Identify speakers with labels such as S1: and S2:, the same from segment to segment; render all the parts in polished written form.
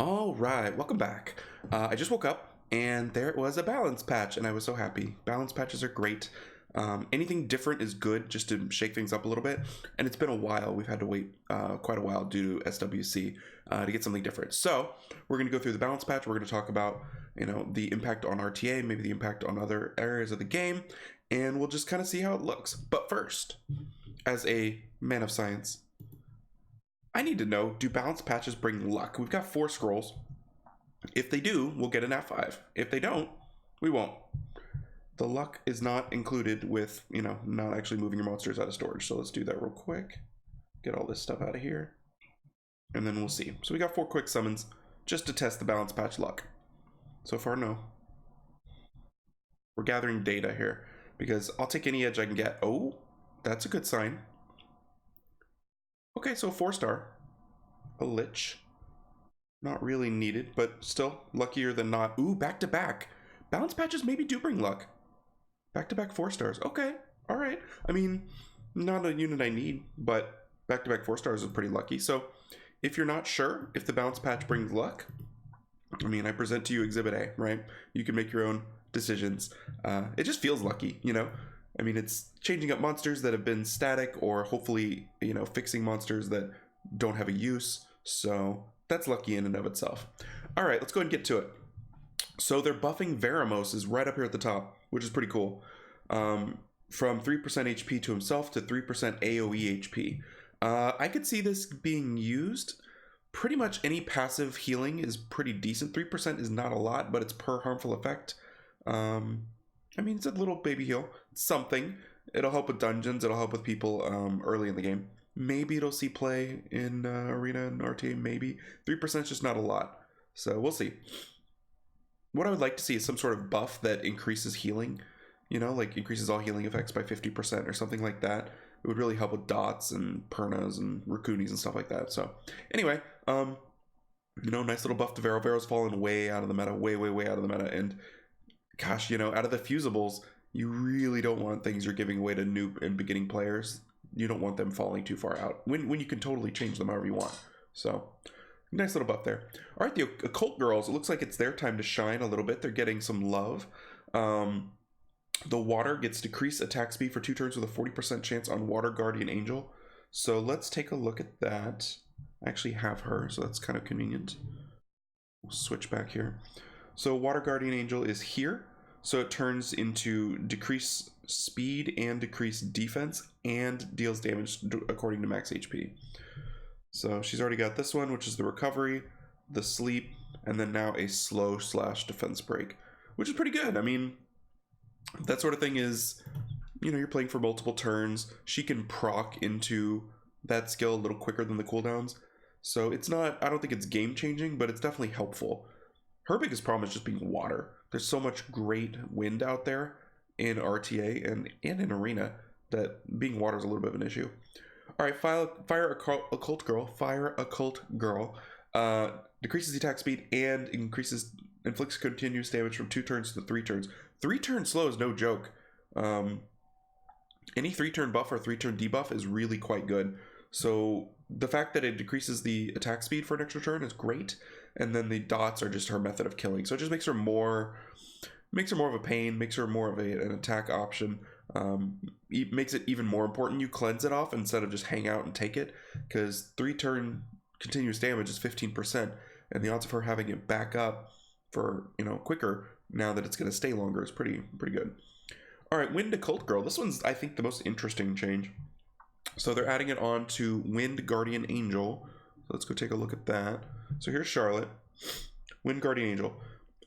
S1: All right, welcome back. I just woke up and there was a balance patch, and I was so happy. Balance patches are great. Anything different is good just to shake things up a little bit. And it's been a while. We've had to wait quite a while due to SWC to get something different. So we're going to go through the balance patch. We're going to talk about, the impact on RTA, maybe the impact on other areas of the game, and we'll just kind of see how it looks. But first, as a man of science, I need to know, do balance patches bring luck? We've got 4 scrolls. If they do, we'll get an F5. If they don't, we won't. The luck is not included with, not actually moving your monsters out of storage. So let's do that real quick. Get all this stuff out of here. And then we'll see. So we got 4 quick summons just to test the balance patch luck. So far, no. We're gathering data here because I'll take any edge I can get. Oh, that's a good sign. Okay, so 4-star. A Lich. Not really needed, but still luckier than not. Ooh, back-to-back. Balance patches maybe do bring luck. Back-to-back 4-stars. Okay, all right. I mean, not a unit I need, but back-to-back 4-stars is pretty lucky. So if you're not sure if the balance patch brings luck, I present to you Exhibit A, right? You can make your own decisions. It just feels lucky, it's changing up monsters that have been static, or hopefully, fixing monsters that don't have a use. So that's lucky in and of itself. All right, let's go ahead and get to it. So they're buffing Veremos is right up here at the top, which is pretty cool. From 3% HP to himself to 3% AoE HP. I could see this being used. Pretty much any passive healing is pretty decent. 3% is not a lot, but it's per harmful effect. It's a little baby heal. It's something. It'll help with dungeons. It'll help with people early in the game. Maybe it'll see play in Arena and RTA, maybe. 3% is just not a lot. So we'll see. What I would like to see is some sort of buff that increases healing. Like increases all healing effects by 50% or something like that. It would really help with dots and pernas and rakunis and stuff like that. So anyway, nice little buff to Vero. Vero's fallen way out of the meta, way out of the meta. And gosh, out of the fusibles, you really don't want things you're giving away to new and beginning players. You don't want them falling too far out when you can totally change them however you want. So nice little buff there. All right, the Occult Girls, it looks like it's their time to shine a little bit. They're getting some love. The water gets decreased attack speed for 2 turns with a 40% chance on Water Guardian Angel. So let's take a look at that. I actually have her, so that's kind of convenient. We'll switch back here. So Water Guardian Angel is here. So it turns into decrease speed and decrease defense and deals damage according to max HP. So she's already got this one, which is the recovery, the sleep, and then now a slow / defense break, which is pretty good. That sort of thing is, you're playing for multiple turns. She can proc into that skill a little quicker than the cooldowns. So it's not, I don't think it's game changing, but it's definitely helpful. Her biggest problem is just being water. There's so much great wind out there in RTA and in Arena that being water is a little bit of an issue. All right, Fire Occult Girl. Decreases the attack speed and inflicts continuous damage from 2 turns to 3 turns. 3-turn slow is no joke. Any 3-turn buff or 3-turn debuff is really quite good. So the fact that it decreases the attack speed for an extra turn is great. And then the dots are just her method of killing. So it just makes her more of a pain, makes her more of an attack option. It makes it even more important you cleanse it off instead of just hang out and take it, because 3-turn continuous damage is 15%, and the odds of her having it back up for quicker now that it's going to stay longer is pretty good. All right, Wind Occult Girl. This one's, I think, the most interesting change. So they're adding it on to Wind Guardian Angel. So let's go take a look at that. So here's Charlotte. Wind Guardian Angel.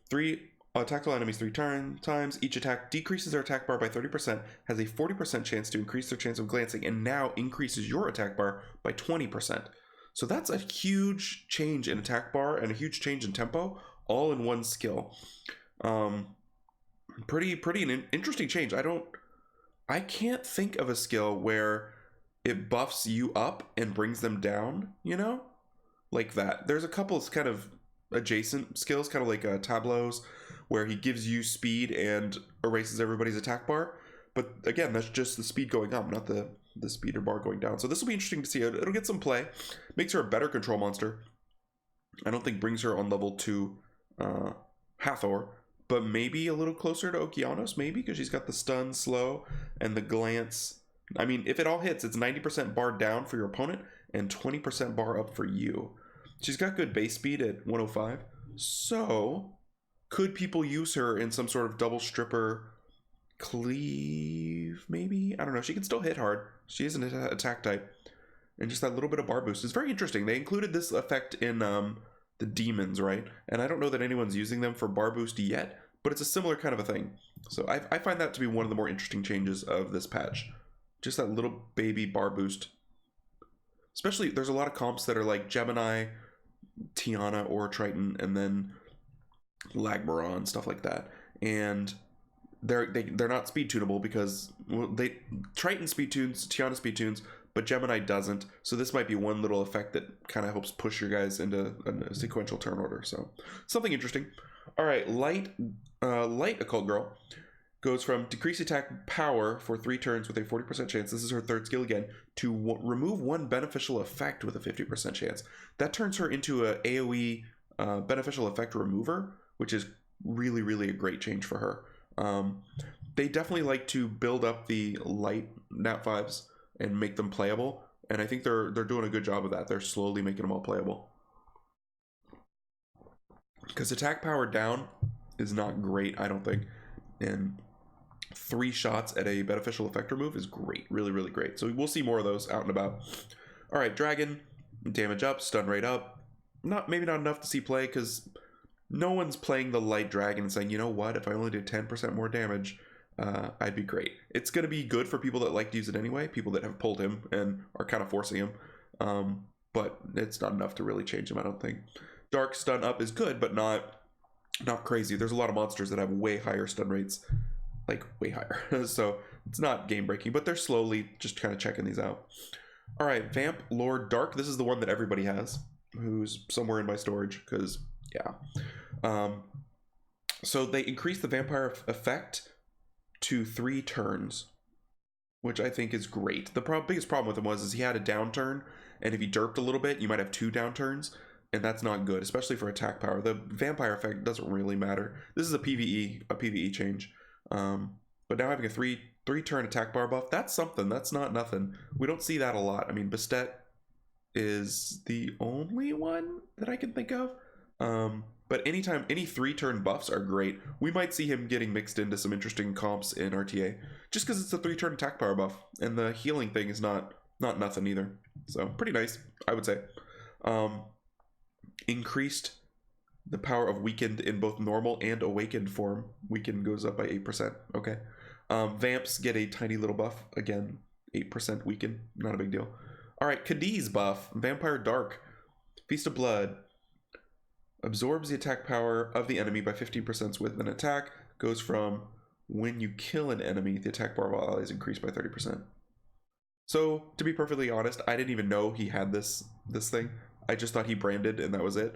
S1: 3 tactile enemies 3 times. Each attack decreases their attack bar by 30%, has a 40% chance to increase their chance of glancing, and now increases your attack bar by 20%. So that's a huge change in attack bar and a huge change in tempo, all in one skill. Pretty an interesting change. I can't think of a skill where it buffs you up and brings them down, like that. There's a couple of kind of adjacent skills, kind of like tableaus, where he gives you speed and erases everybody's attack bar. But again, that's just the speed going up, not the speed or bar going down. So this will be interesting to see. It'll get some play. Makes her a better control monster. I don't think brings her on level 2 Hathor, but maybe a little closer to Okeanos, maybe, because she's got the stun, slow, and the glance. I mean, if it all hits, it's 90% bar down for your opponent and 20% bar up for you. She's got good base speed at 105. So, could people use her in some sort of double stripper cleave, maybe? I don't know. She can still hit hard. She is an attack type. And just that little bit of bar boost is very interesting. They included this effect in the demons, right? And I don't know that anyone's using them for bar boost yet, but it's a similar kind of a thing. So I find that to be one of the more interesting changes of this patch. Just that little baby bar boost. Especially, there's a lot of comps that are like Gemini, Tiana, or Triton, and then Lagmaron, stuff like that. And they're not speed tunable because Triton speed tunes, Tiana speed tunes, but Gemini doesn't. So this might be one little effect that kind of helps push your guys into a sequential turn order. So something interesting. All right, light Occult Girl goes from decrease attack power for 3 turns with a 40% chance. This is her third skill again, to remove 1 beneficial effect with a 50% chance. That turns her into a AoE beneficial effect remover, which is really, really a great change for her. They definitely like to build up the light nat 5s and make them playable, and I think they're doing a good job of that. They're slowly making them all playable. Because attack power down is not great, I don't think, and 3 shots at a beneficial effect remove is great, really, really great. So we'll see more of those out and about. All right, Dragon, damage up, stun rate up. Maybe not enough to see play because no one's playing the light dragon and saying, you know what, if I only did 10% more damage, I'd be great. It's going to be good for people that like to use it anyway, people that have pulled him and are kind of forcing him. But it's not enough to really change him, I don't think. Dark stun up is good, but not crazy. There's a lot of monsters that have way higher stun rates, like way higher. So it's not game breaking, but they're slowly just kind of checking these out. All right, Vamp Lord Dark. This is the one that everybody has, who's somewhere in my storage, because yeah. So they increased the vampire effect to 3 turns, which I think is great. The biggest problem with him was he had a downturn, and if he derped a little bit, you might have 2 downturns, and that's not good, especially for attack power. The vampire effect doesn't really matter. This is a PvE change. But now having a 3 turn attack bar buff, that's something. That's not nothing. We don't see that a lot. I mean, Bastet is the only one that I can think of. But anytime, any 3 turn buffs are great. We might see him getting mixed into some interesting comps in RTA, just because it's a 3 turn attack power buff, and the healing thing is not nothing either. So pretty nice, I would say. Increased the power of weakened in both normal and awakened form. Weakened goes up by 8%. Okay. Vamps get a tiny little buff. Again, 8% weakened. Not a big deal. All right, Cadiz buff. Vampire Dark. Feast of Blood. Absorbs the attack power of the enemy by 15% with an attack. Goes from when you kill an enemy, the attack bar of all allies increased by 30%. So, to be perfectly honest, I didn't even know he had this thing. I just thought he branded and that was it.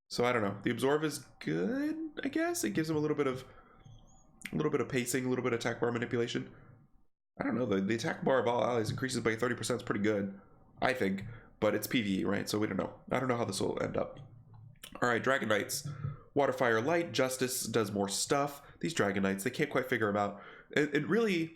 S1: So I don't know. The absorb is good, I guess. It gives him a little bit of pacing, a little bit of attack bar manipulation. I don't know. The attack bar of all allies increases by 30%. Is pretty good, I think. But it's PvE, right? So we don't know. I don't know how this will end up. All right, Dragon Knights. Water, Fire, Light. Justice does more stuff. These Dragon Knights, they can't quite figure them out. It really...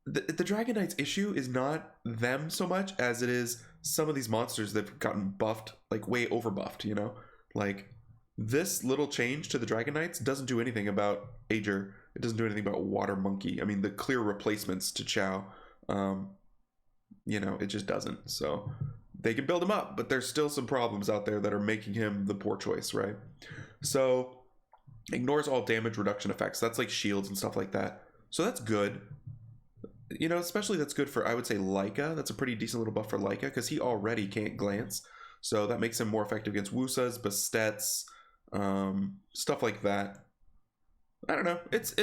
S1: The Dragon Knights issue is not them so much as it is some of these monsters that have gotten buffed, like way over buffed, you know? Like, this little change to the Dragon Knights doesn't do anything about Ager. It doesn't do anything about Water Monkey. I mean, the clear replacements to Chow, you know, it just doesn't. So they can build him up, but there's still some problems out there that are making him the poor choice, right? So ignores all damage reduction effects. That's like shields and stuff like that. So that's good. You know, especially that's good for, I would say, Leica. That's a pretty decent little buff for Leica because he already can't glance. So that makes him more effective against Wusas, Bastets, stuff like that. I don't know. It's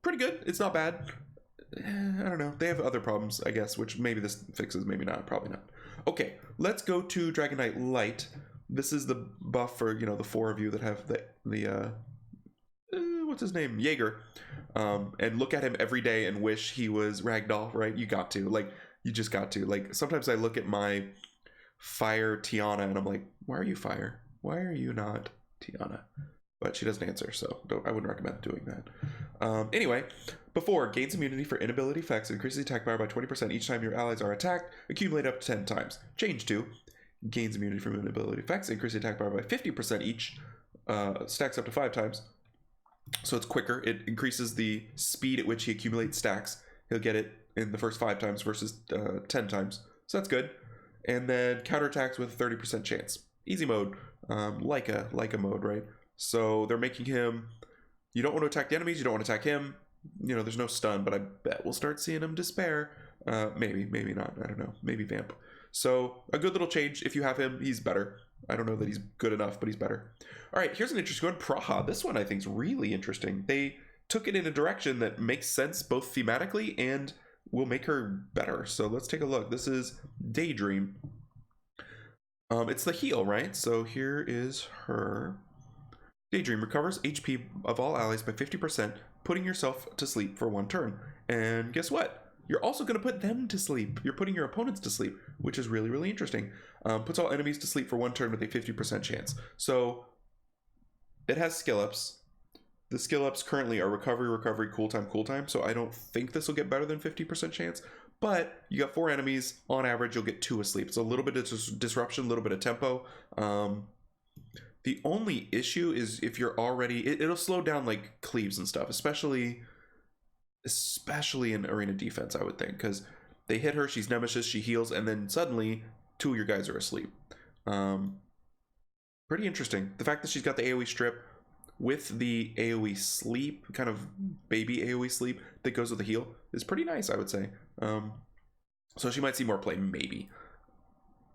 S1: pretty good. It's not bad. I don't know. They have other problems, I guess, which maybe this fixes, maybe not. Probably not. Okay, let's go to Dragon Knight Light. This is the buff for, you know, the 4 of you that have the what's his name? Jaeger. And look at him every day and wish he was Ragdoll, right? You got to. Like, you just got to. Like, sometimes I look at my fire Tiana, and I'm like, why are you fire? Why are you not Tiana? But she doesn't answer, so I wouldn't recommend doing that. Anyway, before, gains immunity for inability effects, increases attack power by 20% each time your allies are attacked, accumulate up to 10 times. Change to, gains immunity from inability effects, increase attack power by 50% each, stacks up to 5 times. So it's quicker. It increases the speed at which he accumulates stacks. He'll get it in the first 5 times versus 10 times. So that's good. And then counterattacks with a 30% chance. Easy mode, like a mode, right? So they're making him, you don't want to attack the enemies, you don't want to attack him. You know, there's no stun, but I bet we'll start seeing him despair. Maybe not, I don't know. Maybe Vamp. So a good little change. If you have him, he's better. I don't know that he's good enough, but he's better. All right, here's an interesting one. Praha. This one I think is really interesting. They took it in a direction that makes sense both thematically and will make her better. So let's take a look. This is Daydream. It's the heal, right? So here is her. Daydream recovers HP of all allies by 50%, putting yourself to sleep for 1 turn. And guess what? You're also going to put them to sleep. You're putting your opponents to sleep, which is really, really interesting. Puts all enemies to sleep for 1 turn with a 50% chance. So it has skill ups. The skill ups currently are recovery, cool time. So I don't think this will get better than 50% chance. But you got 4 enemies. On average, you'll get 2 asleep. It's a little bit of disruption, a little bit of tempo. The only issue is if you're already... It'll slow down like cleaves and stuff, especially in arena defense, I would think, because they hit her, she's nemesis, she heals, and then suddenly 2 of your guys are asleep. Pretty interesting. The fact that she's got the AoE strip with the AoE sleep, kind of baby AoE sleep that goes with the heal, is pretty nice, I would say. So she might see more play, maybe.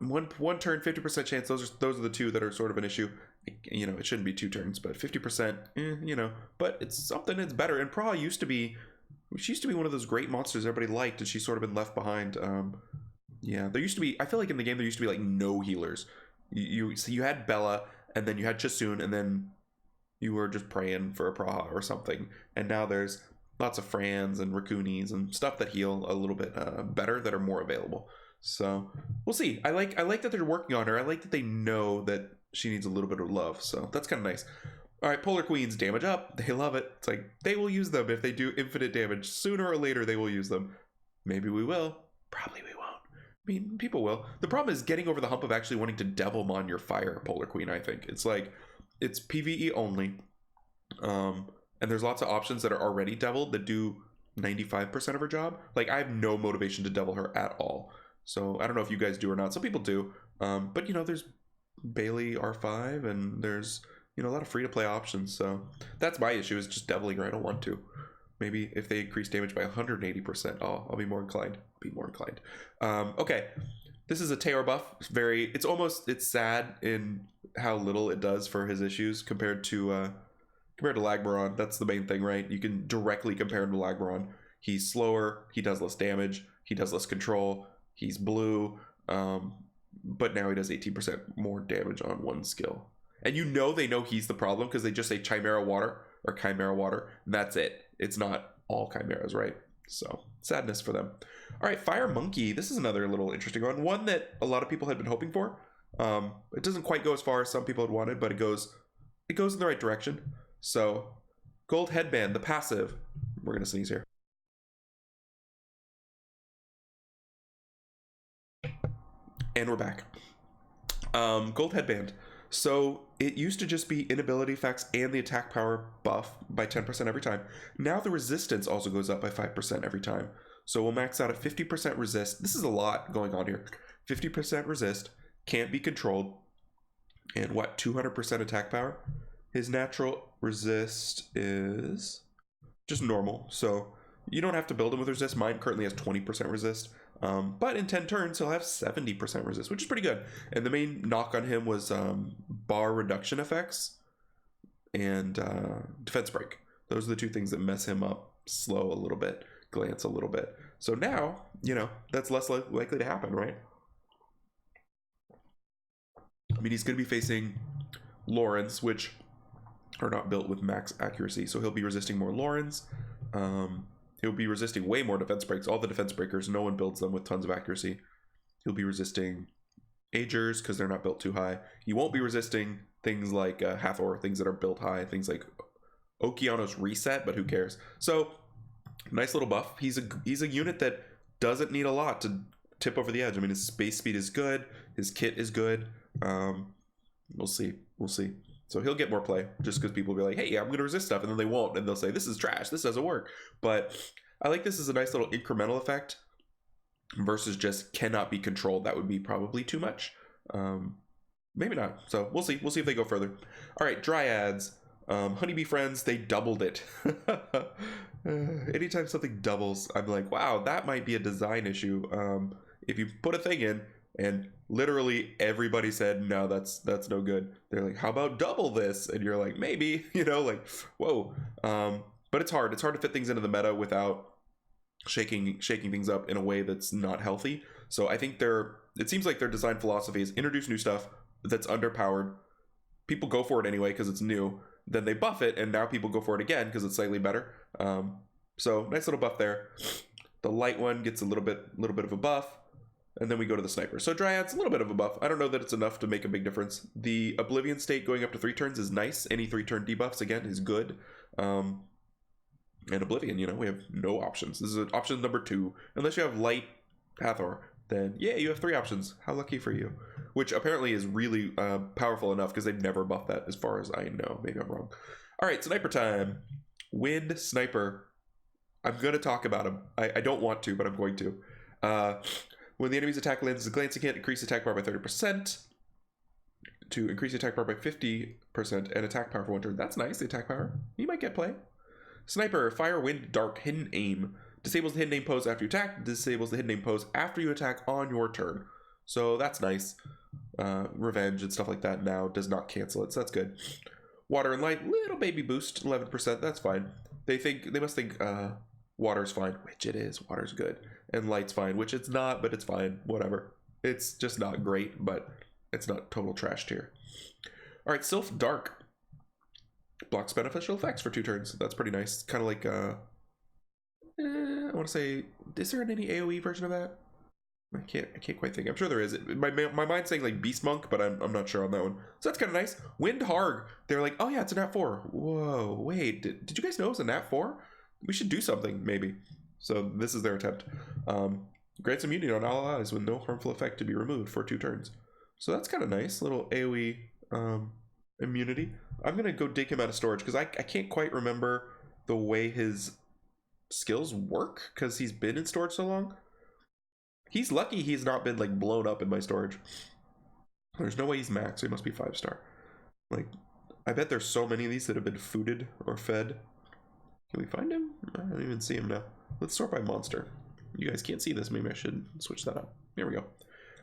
S1: One turn, 50% chance. Those are the 2 that are sort of an issue. You know, it shouldn't be 2 turns, but 50%, you know. But it's something that's better. And Praha used to be... She used to be one of those great monsters everybody liked, and she's sort of been left behind. Yeah, there used to be... I feel like in the game there used to be like no healers. So you had Bella, and then you had Chasun, and then you were just praying for a Praha or something. And now there's lots of Frans and Raccoonies and stuff that heal a little bit better, that are more available. So we'll see. I like that they're working on her. I like that they know that she needs a little bit of love. So that's kind of nice. All right, Polar Queens, damage up. They love it. It's like, they will use them if they do infinite damage. Sooner or later, they will use them. Maybe we will. Probably we won't. I mean, people will. The problem is getting over the hump of actually wanting to Devilmon your fire, Polar Queen, I think. It's like, it's PvE only. And there's lots of options that are already deviled that do 95% of her job. Like, I have no motivation to devil her at all. So I don't know if you guys do or not. Some people do. But, you know, there's Bailey R5, and there's... You know, a lot of free-to-play options, so that's my issue, is just deviling her. I don't want to. Maybe if they increase damage by 180%, I'll be more inclined. Okay, this is a Taor buff. It's sad in how little it does for his issues compared to Lagmaron. That's the main thing, right? You can directly compare him to Lagmaron. He's slower. He does less damage. He does less control. He's blue, but now he does 18% more damage on 1 skill. And you know they know he's the problem because they just say Chimera Water or Chimera Water. And that's it. It's not all Chimeras, right? So, sadness for them. All right, Fire Monkey. This is another little interesting one. One that a lot of people had been hoping for. It doesn't quite go as far as some people had wanted, but it goes in the right direction. So, Gold Headband, the passive. We're going to sneeze here. And we're back. Gold Headband. So it used to just be inability effects and the attack power buff by 10% every time. Now the resistance also goes up by 5% every time. So we'll max out at 50% resist. This is a lot going on here. 50% resist, can't be controlled, and what, 200% attack power? His natural resist is just normal. So you don't have to build him with resist. Mine currently has 20% resist. But in 10 turns, he'll have 70% resist, which is pretty good. And the main knock on him was bar reduction effects and defense break. Those are the 2 things that mess him up. Slow a little bit, glance a little bit. So now, you know, that's less likely to happen, right? I mean, he's going to be facing Laurens, which are not built with max accuracy. So he'll be resisting more Laurens. He'll be resisting way more defense breaks. All the defense breakers, no one builds them with tons of accuracy. He'll be resisting Agers, because they're not built too high. You won't be resisting things like Hathor, things that are built high, things like Okeanos Reset, but who cares? So, nice little buff. He's a unit that doesn't need a lot to tip over the edge. I mean, his space speed is good. His kit is good. We'll see. We'll see. So he'll get more play just because people will be like, hey, I'm going to resist stuff, and then they won't, and they'll say, this is trash. This doesn't work. But I like this as a nice little incremental effect versus just cannot be controlled. That would be probably too much. Maybe not. So we'll see. We'll see if they go further. All right, Dryads. Honeybee friends, they doubled it. Anytime something doubles, I'm like, wow, that might be a design issue. If you put a thing in and literally everybody said, no, that's no good. They're like, how about double this? And you're like, maybe, you know, like, whoa. But it's hard. It's hard to fit things into the meta without shaking things up in a way that's not healthy. So I think it seems like their design philosophy is introduce new stuff that's underpowered. People go for it anyway because it's new. Then they buff it, and now people go for it again because it's slightly better. So nice little buff there. The light one gets a little bit of a buff, and then we go to the sniper. So Dryads, a little bit of a buff. I don't know that it's enough to make a big difference. The Oblivion state going up to 3 turns is nice. Any 3-turn debuffs again is good. And Oblivion, you know, we have no options. This is option number 2. Unless you have light Hathor, then yeah, you have 3 options. How lucky for you. Which apparently is really powerful enough because they've never buffed that as far as I know. Maybe I'm wrong. All right, sniper time. Wind sniper. I'm going to talk about him. I don't want to, but I'm going to. When the enemy's attack lands as a glancing hit, increase attack power by 30%. To increase attack power by 50% and attack power for 1 turn. That's nice, the attack power. You might get play. Sniper, fire, wind, dark, hidden aim. Disables the hidden aim pose after you attack. Disables the hidden aim pose after you attack on your turn. So that's nice. Revenge and stuff like that now does not cancel it, so that's good. Water and light, little baby boost, 11%. That's fine. They must think water's fine, which it is. Water's good, and light's fine, which it's not, but it's fine. Whatever. It's just not great, but it's not total trash tier. All right, Sylph Dark blocks beneficial effects for 2 turns. That's pretty nice. Kind of like I want to say, is there any AOE version of that? I can't quite think. I'm sure there is. My mind's saying like Beast Monk, but I'm not sure on that one. So that's kind of nice. Wind Harg. They're like, oh yeah, it's a Nat 4. Whoa, wait, did you guys know it was a Nat 4? We should do something, maybe. So this is their attempt. Grants immunity on all allies with no harmful effect to be removed for 2 turns. So that's kind of nice. Little AoE immunity. I'm going to go dig him out of storage because I can't quite remember the way his skills work because he's been in storage so long. He's lucky he's not been like blown up in my storage. There's no way he's max, so he must be 5-star. Like, I bet there's so many of these that have been fooded or fed. Can we find him? I don't even see him now. Let's sort by monster. You guys can't see this. Maybe I should switch that up. Here we go.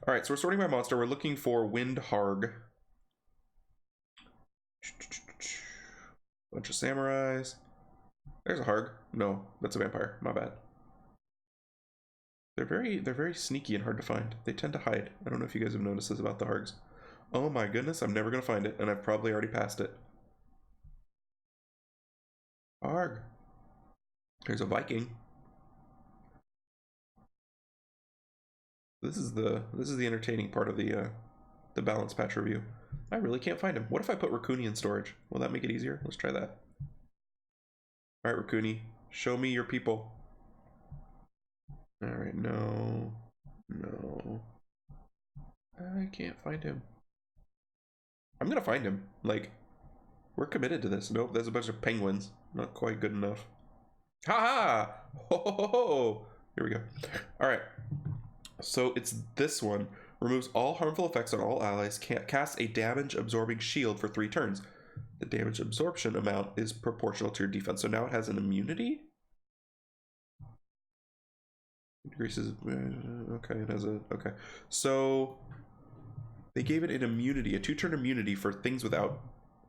S1: All right, so we're sorting by monster. We're looking for Wind Harg. Bunch of samurais. There's a Harg. No, that's a vampire. My bad. They're very sneaky and hard to find. They tend to hide. I don't know if you guys have noticed this about the Hargs. Oh my goodness, I'm never gonna find it, and I've probably already passed it. Harg. There's a Viking. This is the entertaining part of the balance patch review. I really can't find him. What if I put Raccoony in storage? Will that make it easier? Let's try that. All right, Raccoony, show me your people. All right, no. I can't find him. I'm gonna find him. Like, we're committed to this. Nope, there's a bunch of penguins. Not quite good enough. Ha ha! Ho ho ho ho! Here we go. All right. So it's this one. Removes all harmful effects on all allies. Casts a damage absorbing shield for 3 turns. The damage absorption amount is proportional to your defense. So now it has an immunity. Increases. Okay, it has a. Okay. So they gave it an immunity, a 2-turn immunity for things without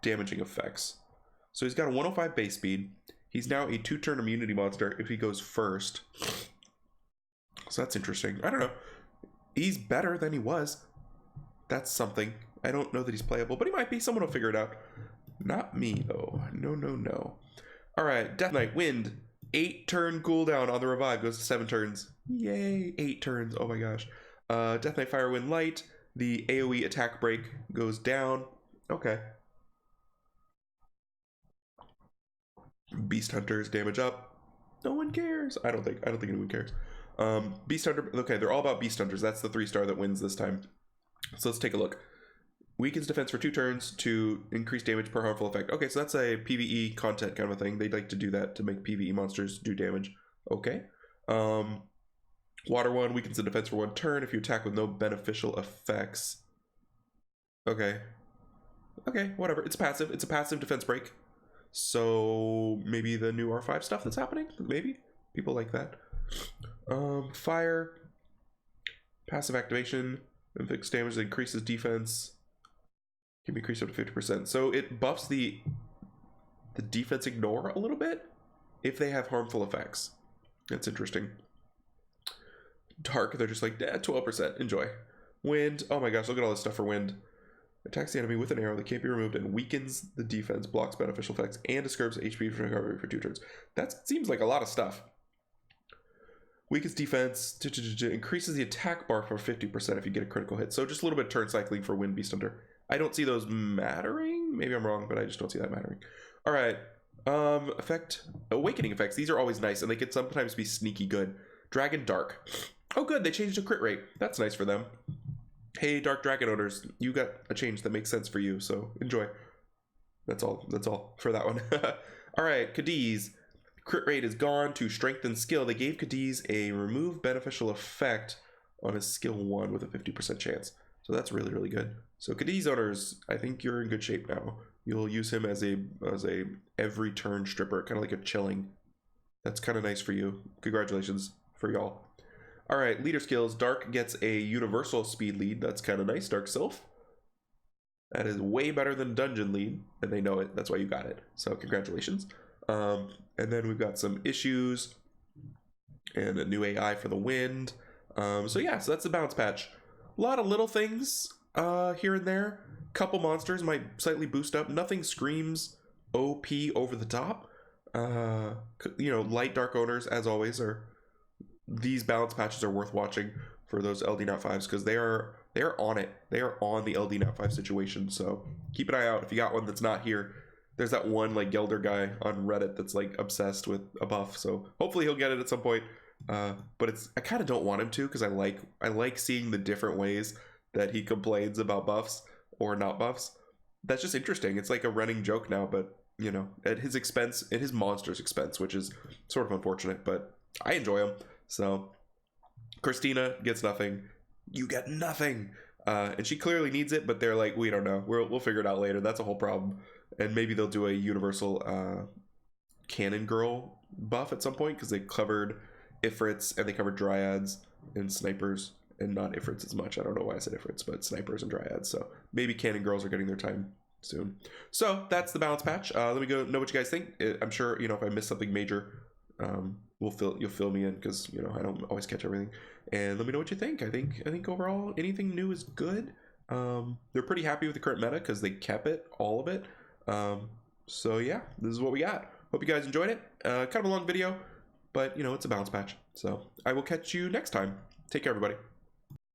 S1: damaging effects. So he's got a 105 base speed. He's now a 2-turn immunity monster if he goes first. So that's interesting. I don't know. He's better than he was. That's something. I don't know that he's playable, but he might be. Someone will figure it out. Not me, though. No. All right. Death Knight, Wind. 8-turn cooldown on the revive. Goes to 7 turns. Yay. 8 turns. Oh my gosh. Death Knight, Fire, Wind, Light. The AoE attack break goes down. Okay. Beast Hunters damage up. No one cares. I don't think anyone cares. Beast Hunter. Okay, they're all about Beast Hunters. That's the 3-star that wins this time. So let's take a look. Weakens defense for 2 turns to increase damage per harmful effect. Okay, so that's a PvE content kind of a thing. They'd like to do that to make PvE monsters do damage. Okay. Water 1 weakens the defense for 1 turn if you attack with no beneficial effects. Okay. Okay, whatever. It's passive. It's a passive defense break. So maybe the new R5 stuff that's happening? Maybe? People like that. Fire. Passive activation. Inflicts damage that increases defense. Can be increased up to 50%. So it buffs the defense ignore a little bit if they have harmful effects. That's interesting. Dark, they're just like, 12%. Enjoy. Wind. Oh my gosh, look at all this stuff for wind. Attacks the enemy with an arrow that can't be removed and weakens the defense, blocks beneficial effects, and disturbs HP for recovery for 2 turns. That seems like a lot of stuff. Weakens defense, increases the attack bar for 50% if you get a critical hit. So just a little bit of turn cycling for Wind Beast Hunter. I don't see those mattering. Maybe I'm wrong, but I just don't see that mattering. All right. Awakening effects. These are always nice, and they can sometimes be sneaky good. Dragon Dark. Oh, good. They changed the crit rate. That's nice for them. Hey, Dark Dragon owners, you got a change that makes sense for you, so enjoy. That's all for that one. All right, Cadiz. Crit rate is gone to strengthen skill. They gave Cadiz a remove beneficial effect on his skill 1 with a 50% chance. So that's really, really good. So Cadiz owners, I think you're in good shape now. You'll use him as a every turn stripper, kind of like a chilling. That's kind of nice for you. Congratulations for y'all. All right, leader skills. Dark gets a universal speed lead. That's kind of nice. Dark Sylph. That is way better than dungeon lead, and they know it. That's why you got it. So congratulations. And then we've got some issues and a new AI for the wind. So yeah, so that's the bounce patch. A lot of little things here and there. Couple monsters might slightly boost up. Nothing screams OP over the top. You know, light dark owners, as always, are these balance patches are worth watching for those LD.5s because they are on it. They are on the LD.5 situation. So keep an eye out if you got one that's not here. There's that one like Gelder guy on Reddit that's like obsessed with a buff. So hopefully he'll get it at some point. But I kind of don't want him to because I like seeing the different ways that he complains about buffs or not buffs. That's just interesting. It's like a running joke now, but you know, at his expense, at his monster's expense, which is sort of unfortunate, but I enjoy him. So Christina gets nothing. You get nothing. And she clearly needs it, but they're like, we don't know. We'll figure it out later. That's a whole problem. And maybe they'll do a universal Cannon Girl buff at some point because they covered Ifrits and they covered Dryads and Snipers and not Ifrits as much. I don't know why I said Ifrits, but Snipers and Dryads. So maybe Cannon Girls are getting their time soon. So that's the balance patch. Let me go know what you guys think. I'm sure, you know, if I miss something major, you'll fill me in because, you know, I don't always catch everything. And let me know what you think. I think overall anything new is good. They're pretty happy with the current meta because they kept it, all of it. So yeah, this is what we got. Hope you guys enjoyed it. Kind of a long video, but you know, it's a balance patch. So I will catch you next time. Take care, everybody.